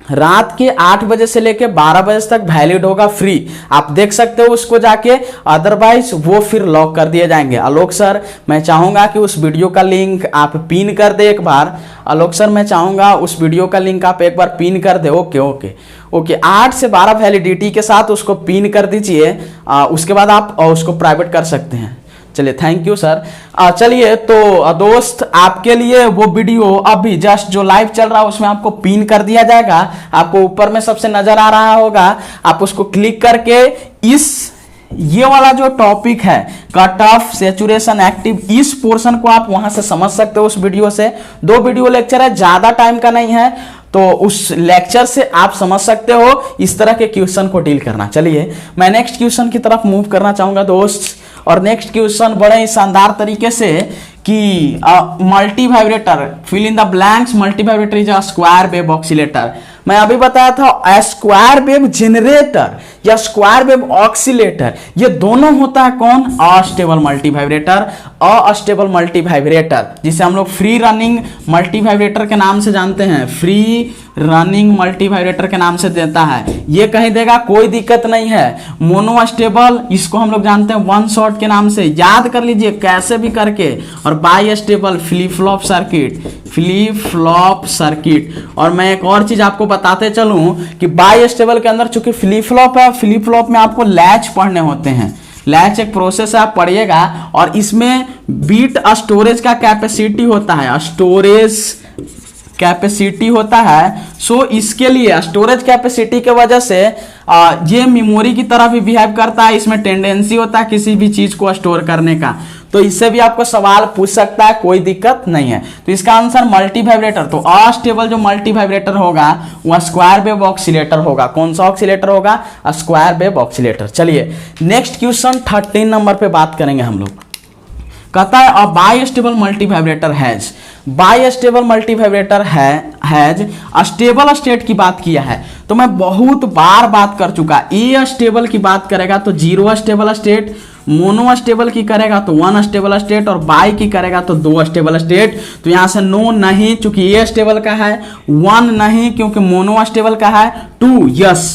रात के 8 बजे से लेके 12 बजे तक वैलिड होगा, फ्री आप देख सकते हो उसको जाके, अदरवाइज वो फिर लॉक कर दिए जाएंगे। आलोक सर मैं चाहूंगा कि उस वीडियो का लिंक आप पिन कर दे एक बार, आलोक सर मैं चाहूंगा उस वीडियो का लिंक आप एक बार पिन कर दे। ओके ओके ओके 8 से 12 वैलिडिटी के साथ उसको पिन कर दीजिए, उसके बाद आप उसको प्राइवेट कर सकते हैं। चलिए थैंक यू सर। चलिए तो दोस्त आपके लिए वो वीडियो अभी जस्ट जो लाइव चल रहा है उसमें आपको पिन कर दिया जाएगा, आपको ऊपर में सबसे नजर आ रहा होगा, आप उसको क्लिक करके ये वाला जो टॉपिक है कट ऑफ, सेचुरेशन, एक्टिव, इस पोर्शन को आप वहां से समझ सकते हो उस वीडियो से। 2 वीडियो लेक्चर है, ज्यादा टाइम का नहीं है, तो उस लेक्चर से आप समझ सकते हो इस तरह के क्वेश्चन को डील करना। चलिए मैं नेक्स्ट क्वेश्चन की तरफ मूव करना चाहूंगा दोस्त, और नेक्स्ट क्वेश्चन बड़े ही शानदार तरीके से कि multivibrator, fill in the blanks, multivibrator is a square wave oscillator. मैं अभी बताया था स्क्वायर वेव जनरेटर या स्क्वायर वेव ऑक्सीलेटर, ये दोनों होता है कौन, astable multivibrator, astable multivibrator, जिसे हम लोग फ्री रनिंग मल्टी वाइब्रेटर के नाम से जानते हैं, फ्री रनिंग मल्टी वाइब्रेटर के नाम से देता है। ये कहीं देगा कोई दिक्कत नहीं है। मोनो स्टेबल, इसको हम लोग जानते हैं वन शॉट के नाम से, याद कर लीजिए कैसे भी करके। और bistable flip flop circuit, flip flop circuit. और मैं एक और चीज आपको बताते चलूं कि बाई स्टेबल के अंदर चूंकि फ्लिप फ्लॉप है, फ्लिप फ्लॉप में आपको लैच पढ़ने होते हैं, लैच एक प्रोसेस है आप पढ़िएगा, और इसमें बीट स्टोरेज का कैपेसिटी होता है, स्टोरेज कैपेसिटी होता है। सो इसके लिए स्टोरेज कैपेसिटी के वजह से ये मेमोरी की तरह भी बिहेव करता है, इसमें टेंडेंसी होता है किसी भी चीज को स्टोर करने का, तो इससे भी आपको सवाल पूछ सकता है, कोई दिक्कत नहीं है। तो इसका आंसर मल्टी वाइब्रेटर, तो अस्टेबल जो मल्टी वाइब्रेटर होगा वह स्क्वायर वेव ऑक्सीलेटर होगा। कौन सा ऑक्सीलेटर होगा, स्क्वायर वेव ऑक्सीलेटर। चलिए नेक्स्ट क्वेश्चन 13 नंबर पे बात करेंगे हम लोग। कहता है a bistable multivibrator has, bistable multivibrator has stable state की बात किया है, तो मैं बहुत बार बात कर चुका। ए स्टेबल की बात करेगा तो 0 स्टेबल स्टेट, मोनो स्टेबल की करेगा तो 1 स्टेबल स्टेट, और बाई की करेगा तो 2 स्टेबल स्टेट। तो यहां से नो नहीं क्योंकि ए स्टेबल का है, 1 नहीं क्योंकि मोनो स्टेबल का है, 2 yes,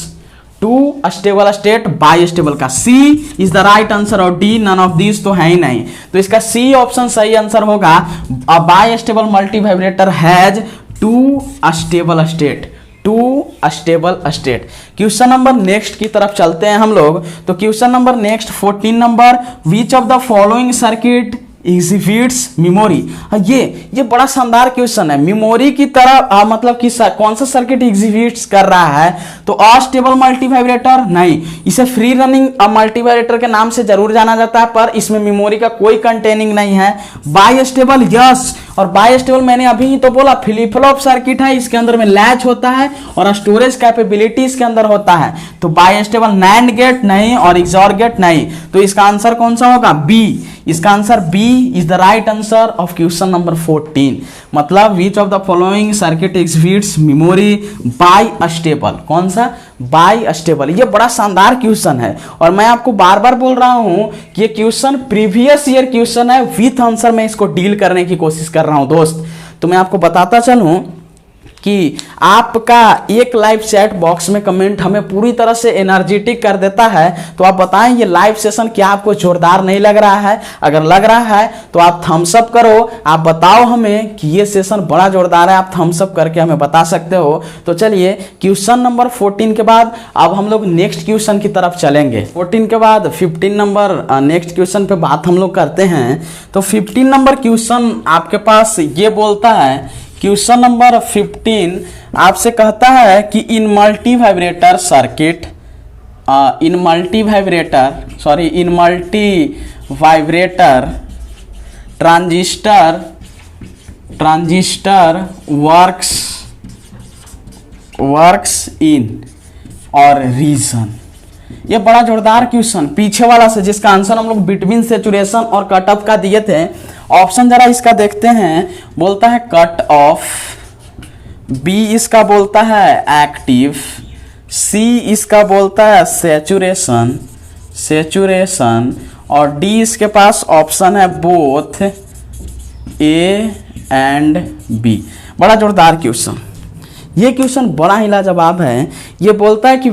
2 stable state, by stable का। सी इज द राइट आंसर, और डी नन ऑफ दिस तो है ही नहीं, तो इसका सी ऑप्शन सही आंसर होगा। By stable multivibrator has 2 stable state, 2 stable state. Question number next की तरफ चलते हैं हम लोग। तो question number next 14 number, which of the following circuit executes memory. ये बड़ा शानदार क्वेश्चन है, मेमोरी की तरह मतलब कि कौन सा सर्किट एग्जीक्यूट्स कर रहा है, तो अस्टेबल मल्टी वाइब्रेटर नहीं, इसे फ्री रनिंग मल्टी वाइब्रेटर के नाम से जरूर जाना जाता है, पर इसमें मेमोरी का कोई कंटेनिंग नहीं है। बाई स्टेबल यस, और बाई स्टेबल मैंने अभी ही तो बोला फ्लिप फ्लॉप सर्किट है, इसके अंदर में लैच होता है और स्टोरेज कैपेबिलिटी इसके अंदर होता है। तो बाई स्टेबल नैंड गेट नहीं और XOR गेट नहीं, तो इसका आंसर कौन सा होगा? बी। इसका answer B is the right answer of question number 14। मतलब which of the following circuit executes memory bistable? कौन सा? Bistable. ये बड़ा शानदार क्वेश्चन है और मैं आपको बार बार बोल रहा हूं कि ये क्वेश्चन प्रीवियस ईयर क्वेश्चन है, विथ आंसर मैं इसको डील करने की कोशिश कर रहा हूं दोस्त। तो मैं आपको बताता चलूं कि आपका एक लाइव चैट बॉक्स में कमेंट हमें पूरी तरह से एनर्जेटिक कर देता है। तो आप बताएं ये लाइव सेशन क्या आपको जोरदार नहीं लग रहा है? अगर लग रहा है तो आप थम्स अप करो, आप बताओ हमें कि ये सेशन बड़ा जोरदार है, आप थम्स अप करके हमें बता सकते हो। तो चलिए क्वेश्चन नंबर 14 के बाद अब हम लोग नेक्स्ट क्वेश्चन की तरफ चलेंगे। 14 के बाद 15 नंबर नेक्स्ट क्वेश्चन पे बात हम लोग करते हैं। तो 15 नंबर क्वेश्चन आपके पास ये बोलता है, क्वेश्चन नंबर 15 आपसे कहता है कि in multivibrator circuit, in multivibrator transistor works in और रीजन। ये बड़ा जोरदार क्वेश्चन पीछे वाला से, जिसका आंसर हम लोग बिटवीन सैचुरेशन और कट ऑफ का दिए थे। ऑप्शन जरा इसका देखते हैं। बोलता है कट ऑफ, बी इसका बोलता है एक्टिव, सी इसका बोलता है सैचुरेशन और डी इसके पास ऑप्शन है बोथ ए एंड बी। बड़ा जोरदार क्वेश्चन, ये क्वेश्चन बड़ा ही लाजवाब है। ये बोलता है कि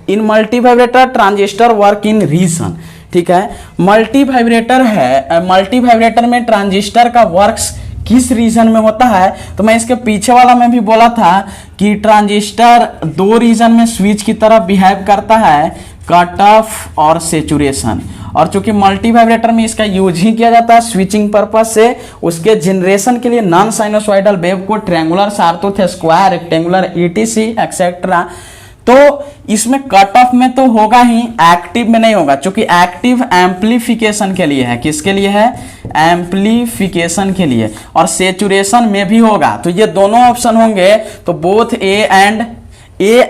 in multivibrator transistor work in region. ठीक है, मल्टी वाइब्रेटर है, मल्टी वाइब्रेटर में ट्रांजिस्टर का वर्क्स किस रीजन में होता है? तो मैं इसके पीछे वाला में भी बोला था कि ट्रांजिस्टर दो रीजन में स्विच की तरह बिहेव करता है, कट ऑफ और सैचुरेशन। और चूंकि मल्टी वाइब्रेटर में इसका यूज ही किया जाता है स्विचिंग पर्पज से, उसके जनरेशन के लिए नॉन साइनोसॉइडल वेव को triangular, sawtooth, square, rectangular, ETC etcetera. तो इसमें कट ऑफ में तो होगा ही, एक्टिव में नहीं होगा, क्योंकि एक्टिव एम्पलीफिकेशन के लिए है। किसके लिए है? एम्पलीफिकेशन के लिए। और सैचुरेशन में भी होगा। तो ये दोनों ऑप्शन होंगे, तो बोथ ए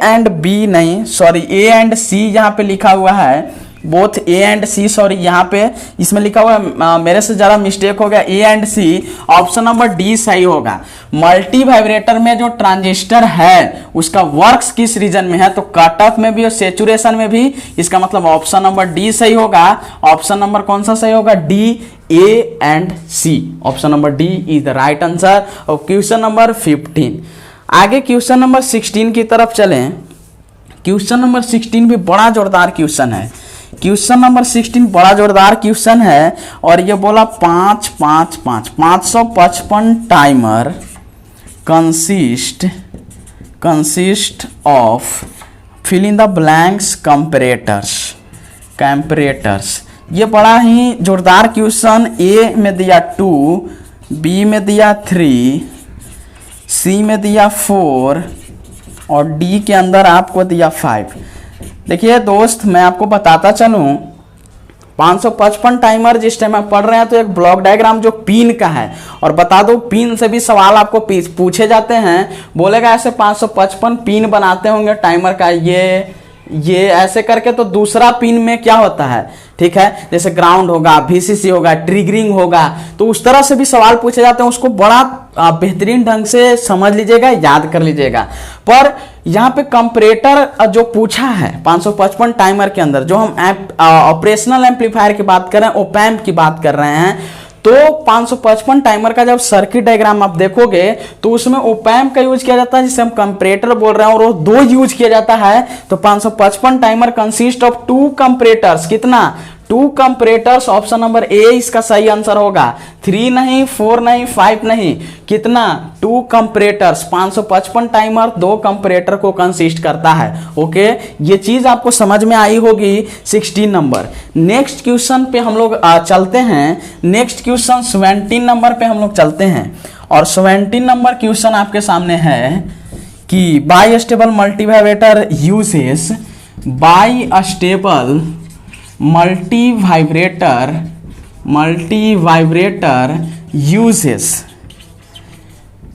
एंड बी नहीं, सॉरी ए एंड सी यहाँ पे लिखा हुआ है, both A and C, sorry यहाँ पे इसमें लिखा हुआ है, मेरे से जरा मिस्टेक हो गया, A and C. Option number D सही होगा। मल्टी वाइब्रेटर में जो ट्रांजिस्टर है उसका वर्क्स किस रीजन में है? तो कट ऑफ में भी और सैचुरेशन में भी। इसका मतलब ऑप्शन नंबर डी सही होगा। ऑप्शन नंबर कौन सा सही होगा? D, A and C. Option number D is the right answer of question number 15। आगे क्वेश्चन नंबर 16 की तरफ चलें। क्वेश्चन नंबर 16 भी बड़ा जोरदार क्वेश्चन है। क्वेश्चन नंबर 16 बड़ा जोरदार क्वेश्चन है और ये बोला 555 timer consist of fill in the blanks comparators. ये बड़ा ही जोरदार क्वेश्चन। ए में दिया 2, बी में दिया 3, सी में दिया 4 और डी के अंदर आपको दिया 5। देखिए दोस्त, मैं आपको बताता चलूं, 555 टाइमर जिस टाइम आप पढ़ रहे हैं तो एक ब्लॉक डायग्राम जो पिन का है, और बता दो पिन से भी सवाल आपको पूछे जाते हैं। बोलेगा ऐसे 555 पिन बनाते होंगे टाइमर का, ये ऐसे करके, तो दूसरा पिन में क्या होता है? ठीक है, जैसे ग्राउंड होगा, VCC होगा, ट्रिगरिंग होगा, तो उस तरह से भी सवाल पूछे जाते हैं। उसको बड़ा बेहतरीन ढंग से समझ लीजिएगा, याद कर लीजिएगा। पर यहाँ पे कंपैरेटर जो पूछा है 555 टाइमर के अंदर, जो हम ऑपरेशनल एम्पलीफायर की बात कर रहे हैं, ओप एम्प की बात कर रहे हैं, तो 555 टाइमर का जब सर्किट डायग्राम आप देखोगे तो उसमें ओप एम्प का यूज किया जाता है, जिसे हम कंपैरेटर बोल रहे हैं, और वो 2 यूज किया जाता है। तो 555 टाइमर कंसिस्ट ऑफ 2 कंपैरेटर्स। कितना? 2 कंपैरेटर्स। ऑप्शन नंबर ए इसका सही आंसर होगा। 3 नहीं, 4 नहीं, 5 नहीं, कितना? 2 कंपैरेटर्स। 555 टाइमर 2 कंपैरेटर को कंसिस्ट करता है। ओके, ये चीज आपको समझ में आई होगी। 16 नंबर। नेक्स्ट क्वेश्चन पे हम लोग चलते हैं। नेक्स्ट क्वेश्चन 17 नंबर पे हम लोग चलते हैं, और 17 नंबर क्वेश्चन आपके सामने है कि by stable multivibrator uses, by stable multivibrator multi vibrator uses,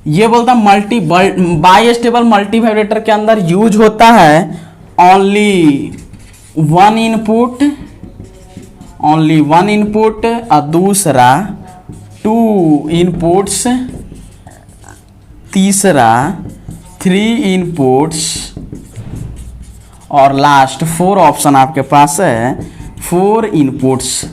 ये बोलता multi by stable multi vibrator के अंदर यूज होता है ओनली वन इनपुट और दूसरा टू इनपुट्स, तीसरा थ्री इनपुट्स और लास्ट फोर ऑप्शन आपके पास है, फोर इनपुट्स।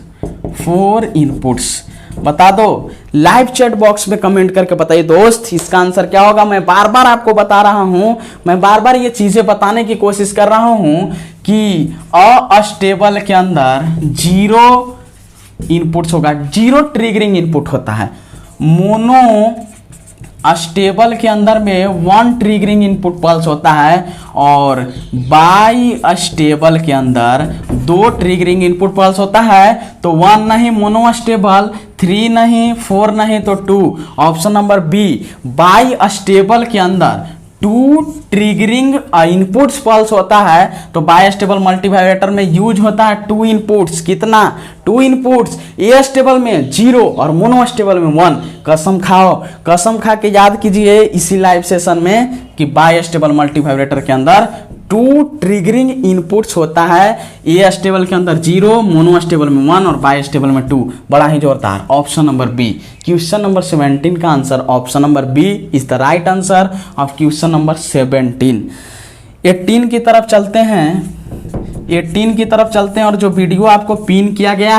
बता दो, लाइव चैट बॉक्स में कमेंट करके बताइए दोस्त इसका आंसर क्या होगा। मैं बार बार आपको बता रहा हूं, मैं बार बार ये चीजें बताने की कोशिश कर रहा हूं कि अस्टेबल के अंदर जीरो इनपुट्स होगा, जीरो ट्रिगरिंग इनपुट होता है। मोनो अस्टेबल के अंदर में वन ट्रिगरिंग इनपुट पल्स होता है और बाई अस्टेबल के अंदर दो ट्रिगरिंग इनपुट पल्स होता है। तो वन नहीं मोनो अस्टेबल, थ्री नहीं, फोर नहीं तो two, option number B. Bistable के अंदर टू ट्रिगरिंग इनपुट्स पल्स होता है, तो बाई स्टेबल मल्टीवाइब्रेटर में यूज होता है टू इनपुट्स। कितना? Two inputs. ए स्टेबल में जीरो और मोनो स्टेबल में वन। कसम खाओ, कसम खा के याद कीजिए इसी लाइव सेशन में कि बाई स्टेबल मल्टीवाइब्रेटर के अंदर टू ट्रिगरिंग इनपुट्स होता है। ए स्टेबल के अंदर जीरो, मोनो स्टेबल में वन और बाई स्टेबल में टू। बड़ा ही जोरदार, option number B. Question number 17 का answer option number B is the right answer of question number 17। 18 की तरफ चलते हैं, 18 की तरफ चलते हैं और जो वीडियो आपको पिन किया गया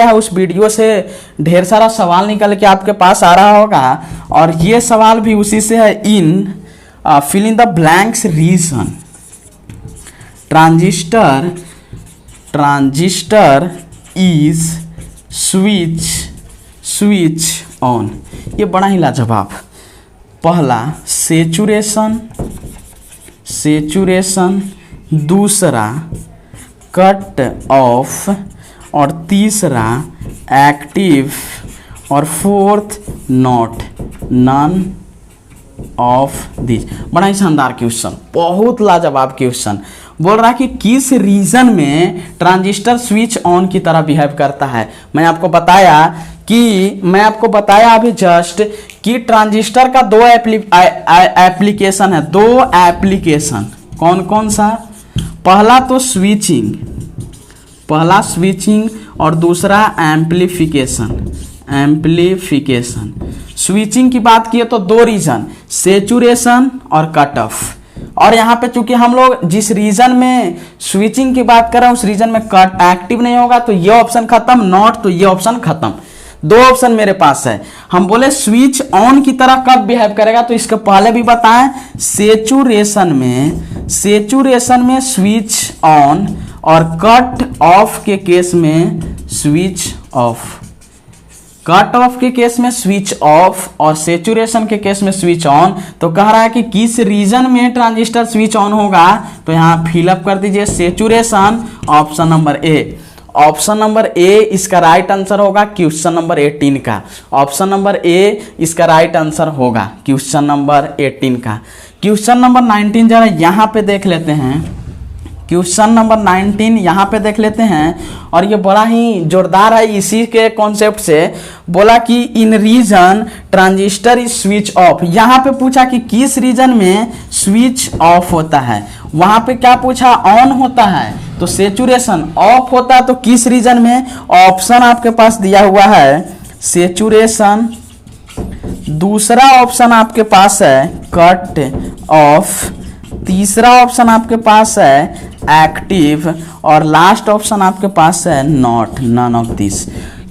है, उस वीडियो से ढेर सारा सवाल निकल के आपके पास आ रहा होगा और ये सवाल भी उसी से है। इन fill in the blanks reason transistor is switch on। ये बड़ा ही लाजवाब। पहला saturation, दूसरा कट ऑफ और तीसरा एक्टिव और fourth not, none of this. बड़ा ही शानदार क्वेश्चन, बहुत लाजवाब क्वेश्चन। बोल रहा है कि किस रीजन में ट्रांजिस्टर स्विच ऑन की तरह बिहेव करता है। मैं आपको बताया अभी जस्ट कि ट्रांजिस्टर का दो एप्लीकेशन है, दो एप्लीकेशन। कौन कौन सा? पहला तो स्विचिंग और दूसरा एम्प्लीफिकेशन। स्विचिंग की बात किए तो दो रीजन, सेचुरेशन और कट ऑफ। और यहाँ पे चूंकि हम लोग जिस रीजन में स्विचिंग की बात कर रहे हैं उस रीजन में कट एक्टिव नहीं होगा तो ये ऑप्शन खत्म, नॉट तो ये ऑप्शन खत्म। दो ऑप्शन मेरे पास है। हम बोले स्विच ऑन की तरह कब बिहेव करेगा, तो इसके पहले भी बताएं, सेचुरेशन में स्विच ऑन और कट ऑफ के केस में स्विच ऑफ। कट ऑफ के केस में स्विच ऑफ और सेचुरेशन के केस में स्विच ऑन। तो कह रहा है कि किस रीजन में ट्रांजिस्टर स्विच ऑन होगा, तो यहाँ फिलअप कर दीजिए saturation, option number A. Option number A इसका राइट आंसर होगा क्वेश्चन नंबर 18 का। ऑप्शन नंबर ए इसका राइट आंसर होगा क्वेश्चन नंबर 18 का। क्वेश्चन नंबर 19 जरा यहाँ पे देख लेते हैं। क्वेश्चन नंबर 19 यहाँ पे देख लेते हैं और ये बड़ा ही जोरदार है। इसी के कॉन्सेप्ट से बोला कि in region transistor is switch off. यहाँ पे पूछा कि किस रीजन में स्विच ऑफ होता है। वहां पे क्या पूछा? ऑन होता है तो सेचुरेशन, ऑफ होता है तो किस रीजन में? ऑप्शन आपके पास दिया हुआ है सेचुरेशन, दूसरा ऑप्शन आपके पास है कट ऑफ, तीसरा ऑप्शन आपके पास है एक्टिव और लास्ट ऑप्शन आपके पास है नॉट, नन ऑफ दिस।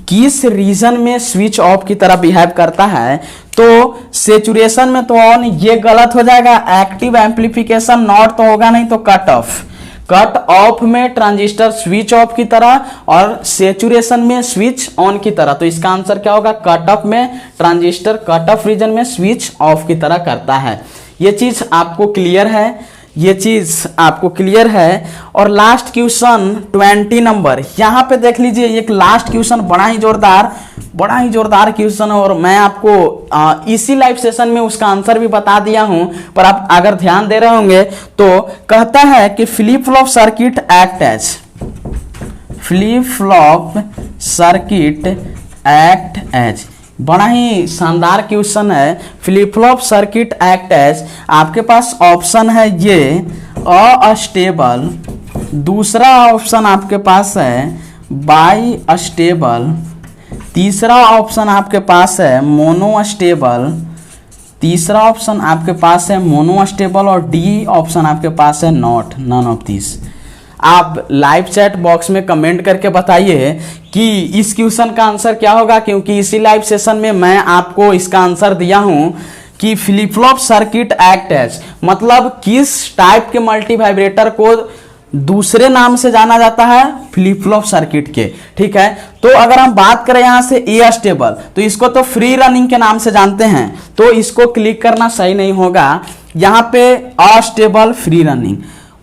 किस रीजन में स्विच ऑफ की तरह बिहेव करता है? तो सेचुरेशन में तो ऑन, ये गलत हो जाएगा। एक्टिव, एम्प्लीफिकेशन, नॉट तो होगा नहीं तो कट ऑफ। कट ऑफ में ट्रांजिस्टर स्विच ऑफ की तरह और सेचुरेशन में स्विच ऑन की तरह। तो इसका आंसर क्या होगा? कट ऑफ में ट्रांजिस्टर कट ऑफ रीजन में स्विच ऑफ की तरह करता है। ये चीज आपको क्लियर है, ये चीज आपको क्लियर है। और लास्ट क्वेश्चन 20 नंबर यहाँ पे देख लीजिए। एक लास्ट क्वेश्चन बड़ा ही जोरदार क्वेश्चन है और मैं आपको इसी लाइव सेशन में उसका आंसर भी बता दिया हूं, पर आप अगर ध्यान दे रहे होंगे तो कहता है कि flip flop circuit act as flip flop circuit act as. बड़ा ही शानदार क्वेश्चन है। Flip flop circuit act as, आपके पास ऑप्शन है ये अस्टेबल, दूसरा ऑप्शन आपके पास है बाई अस्टेबल, तीसरा ऑप्शन आपके पास है मोनो अस्टेबल, तीसरा ऑप्शन आपके पास है मोनो अस्टेबल और डी ऑप्शन आपके पास है नॉट, नन ऑफ दिस। आप लाइव चैट बॉक्स में कमेंट करके बताइए कि इस क्वेश्चन का आंसर क्या होगा, क्योंकि इसी लाइव सेशन में मैं आपको इसका आंसर दिया हूं कि flip flop circuit act as मतलब किस टाइप के मल्टी वाइब्रेटर को दूसरे नाम से जाना जाता है, फ्लिप फ्लॉप सर्किट के। ठीक है, तो अगर हम बात करें यहां से ए अस्टेबल, तो इसको तो फ्री रनिंग के नाम से जानते हैं, तो इसको क्लिक करना सही नहीं होगा। यहां पे astable free running.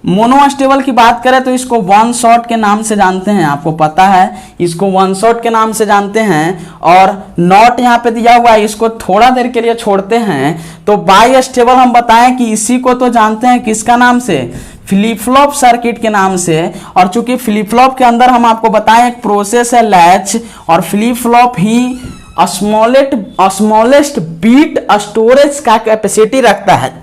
Mono astable की बात करें तो इसको वन शॉट के नाम से जानते हैं, आपको पता है इसको वन शॉट के नाम से जानते हैं। और नॉट यहाँ पे दिया हुआ है, इसको थोड़ा देर के लिए छोड़ते हैं। तो बाई अस्टेबल हम बताएं कि इसी को तो जानते हैं किसका नाम से, फ्लिप फ्लॉप सर्किट के नाम से। और चूंकि फ्लिप फ्लॉप के अंदर हम आपको बताएं एक प्रोसेस है लैच, और फ्लिप फ्लॉप ही स्मॉलेस्ट बीट स्टोरेज का कैपेसिटी रखता है।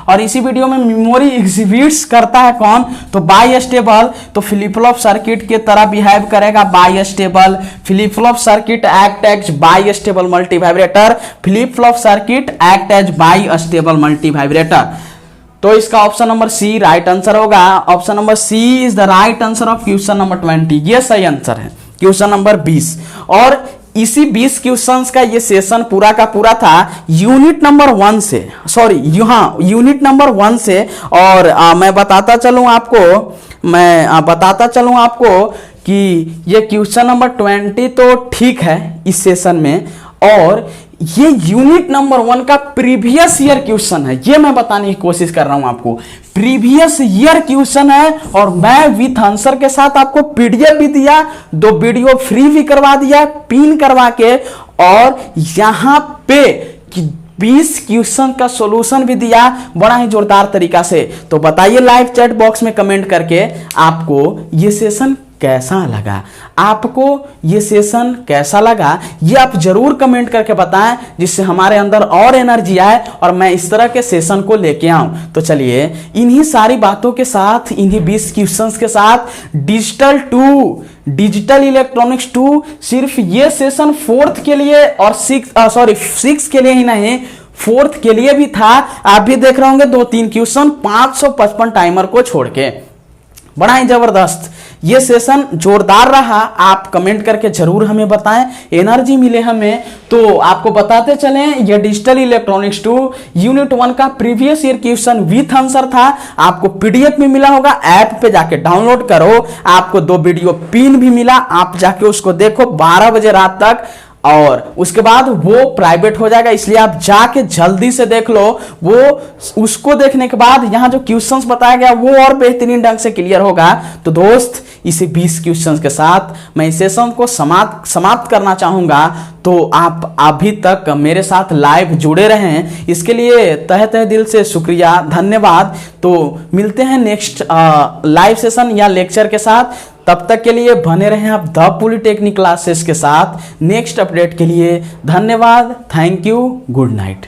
और इसी वीडियो में मेमोरी एग्जिबिट्स करता है कौन, तो बाई स्टेबल। तो फ्लिप फ्लॉप सर्किट के तरह बिहेव करेगा bistable. Flip flop circuit act as bistable multivibrator, flip flop circuit act as bistable multivibrator. तो इसका option number C right answer होगा। Option number C is the right answer of question number 20। ये सही answer है question number 20। और इसी 20 questions का ये सेशन पूरा का पूरा था यूनिट नंबर 1 से, सॉरी यूनिट नंबर 1 से। और मैं बताता चलूं आपको कि ये क्वेश्चन नंबर 20 तो ठीक है इस सेशन में, और ये यूनिट नंबर 1 का प्रीवियस ईयर क्वेश्चन है। ये मैं बताने की कोशिश कर रहा हूं आपको, प्रीवियस ईयर क्वेश्चन है। और मैं विथ आंसर के साथ आपको पीडीएफ भी दिया, 2 वीडियो फ्री भी करवा दिया पिन करवा के, और यहां पे 20 क्वेश्चन का सॉल्यूशन भी दिया बड़ा ही जोरदार तरीका से। तो बताइए लाइव चैट बॉक्स में कमेंट करके आपको ये सेशन कैसा लगा, आपको ये सेशन कैसा लगा, ये आप जरूर कमेंट करके बताएं, जिससे हमारे अंदर और एनर्जी आए और मैं इस तरह के सेशन को लेके आऊं। तो चलिए इन्हीं सारी बातों के साथ, इन्हीं 20 क्वेश्चंस के साथ डिजिटल इलेक्ट्रॉनिक्स 2 सिर्फ ये सेशन 4th के लिए और 6 के लिए ही नहीं, 4th के लिए भी था। आप भी देख रहे होंगे 2-3 क्वेश्चन 555 टाइमर को छोड़ के। बड़ा ही जबरदस्त ये सेशन जोरदार रहा। आप कमेंट करके जरूर हमें बताएं, एनर्जी मिले हमें। तो आपको बताते चलें, ये डिजिटल इलेक्ट्रॉनिक्स 2 यूनिट 1 का previous year question with answer था। आपको पीडीएफ में मिला होगा, ऐप पे जाके डाउनलोड करो। आपको 2 वीडियो पिन भी मिला, आप जाके उसको देखो 12 बजे रात तक, और उसके बाद वो प्राइवेट हो जाएगा, इसलिए आप जाके जल्दी से देख लो। वो उसको देखने के बाद यहाँ जो क्वेश्चंस बताया गया वो और बेहतरीन ढंग से क्लियर होगा। तो दोस्त इसी 20 क्वेश्चंस के साथ मैं इस सेशन को समाप्त करना चाहूंगा। तो आप अभी तक मेरे साथ लाइव जुड़े रहें, इसके लिए तहे दिल से शुक्रिया, धन्यवाद। तो मिलते हैं नेक्स्ट लाइव सेशन या लेक्चर के साथ। तब तक के लिए बने रहें आप द पॉलिटेक्निक क्लासेस के साथ। नेक्स्ट अपडेट के लिए धन्यवाद, थैंक यू, गुड नाइट।